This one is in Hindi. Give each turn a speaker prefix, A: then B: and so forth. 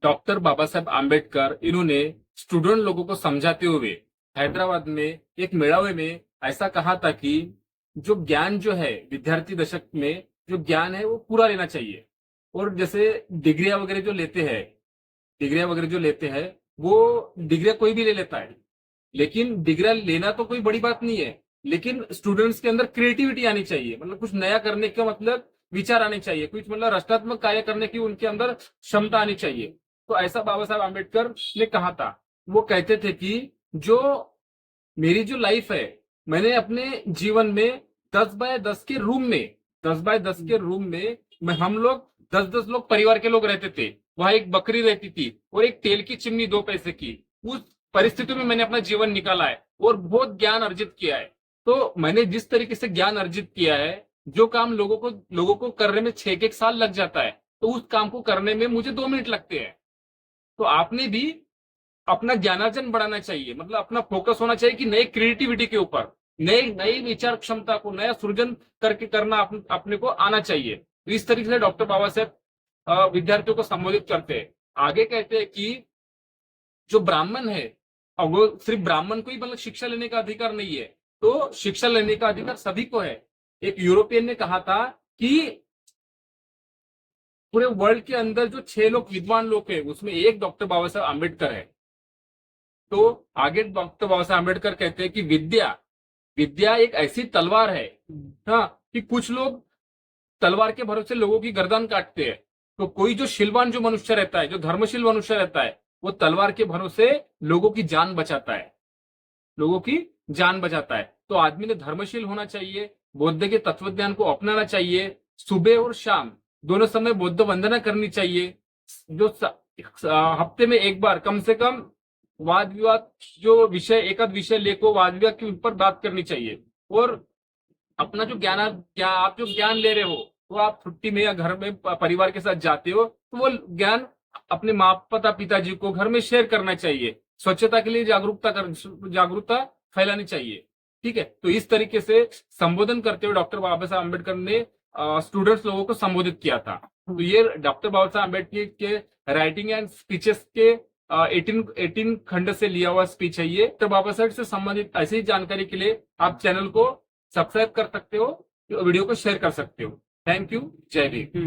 A: डॉक्टर बाबा साहेब आम्बेडकर इन्होंने स्टूडेंट लोगों को समझाते हुए हैदराबाद में एक मेळावे में ऐसा कहा था कि जो ज्ञान जो है विद्यार्थी दशक में जो ज्ञान है वो पूरा लेना चाहिए। और जैसे डिग्रियां वगैरह जो लेते हैं वो डिग्रियां कोई भी ले लेता है, लेकिन डिग्रियां लेना तो कोई बड़ी बात नहीं है। लेकिन स्टूडेंट्स के अंदर क्रिएटिविटी आनी चाहिए, मतलब कुछ नया करने का मतलब विचार आने चाहिए, कुछ मतलब रचनात्मक कार्य करने की उनके अंदर क्षमता आनी चाहिए। तो ऐसा बाबा साहब आम्बेडकर ने कहा था। वो कहते थे कि जो मेरी जो लाइफ है, मैंने अपने जीवन में 10 बाय 10 के रूम में हम लोग 10-10 लोग परिवार के लोग रहते थे। वहां एक बकरी रहती थी और एक तेल की चिमनी 2 पैसे की। उस परिस्थिति में मैंने अपना जीवन निकाला है और बहुत ज्ञान अर्जित किया है। तो मैंने जिस तरीके से ज्ञान अर्जित किया है, जो काम लोगों को करने में 6 एक साल लग जाता है, तो उस काम को करने में मुझे 2 मिनट लगते हैं। तो आपने भी अपना ज्ञानार्जन बढ़ाना चाहिए, मतलब अपना फोकस होना चाहिए कि नई क्रिएटिविटी के ऊपर, नई नई विचार क्षमता को नया सृजन करके करना अपने को आना चाहिए। तो इस तरीके से डॉक्टर बाबा साहेब विद्यार्थियों को संबोधित करते हैं। आगे कहते हैं कि जो ब्राह्मण है, और वो सिर्फ ब्राह्मण को ही मतलब शिक्षा लेने का अधिकार नहीं है, तो शिक्षा लेने का अधिकार सभी को है। एक यूरोपियन ने कहा था कि पूरे वर्ल्ड के अंदर जो 6 लोग विद्वान लोग हैं उसमें एक डॉक्टर बाबा साहब आम्बेडकर है। तो आगे डॉक्टर बाबा साहब आम्बेडकर कहते हैं कि विद्या विद्या एक ऐसी तलवार है, हाँ, कि कुछ लोग तलवार के भरोसे लोगों की गर्दन काटते हैं। तो कोई जो शीलवान जो मनुष्य रहता है, जो धर्मशील मनुष्य रहता है, वो तलवार के भरोसे लोगों की जान बचाता है, लोगों की जान बचाता है। तो आदमी ने धर्मशील होना चाहिए, बुद्ध के तत्वज्ञान को अपनाना चाहिए, सुबह और शाम दोनों समय बुद्ध वंदना करनी चाहिए। जो हफ्ते में एक बार कम से कम वाद विवाद जो विषय एकाध विषय लेकर वाद विवाद के ऊपर बात करनी चाहिए। और अपना जो आप जो ज्ञान ले रहे हो, तो आप छुट्टी में या घर में परिवार के साथ जाते हो, तो वो ज्ञान अपने पिताजी को घर में शेयर करना चाहिए। स्वच्छता के लिए जागरूकता फैलानी चाहिए। ठीक है, तो इस तरीके से संबोधन करते हुए डॉक्टर बाबा साहब अम्बेडकर ने स्टूडेंट्स लोगों को संबोधित किया था। तो ये डॉक्टर बाबा साहब अम्बेडकर के राइटिंग एंड स्पीचेस के 18 खंड से लिया हुआ स्पीच है ये। तो बाबा साहब से संबंधित ऐसी ही जानकारी के लिए आप चैनल को सब्सक्राइब कर सकते हो, वीडियो को शेयर कर सकते हो। Thank you. जय भीम।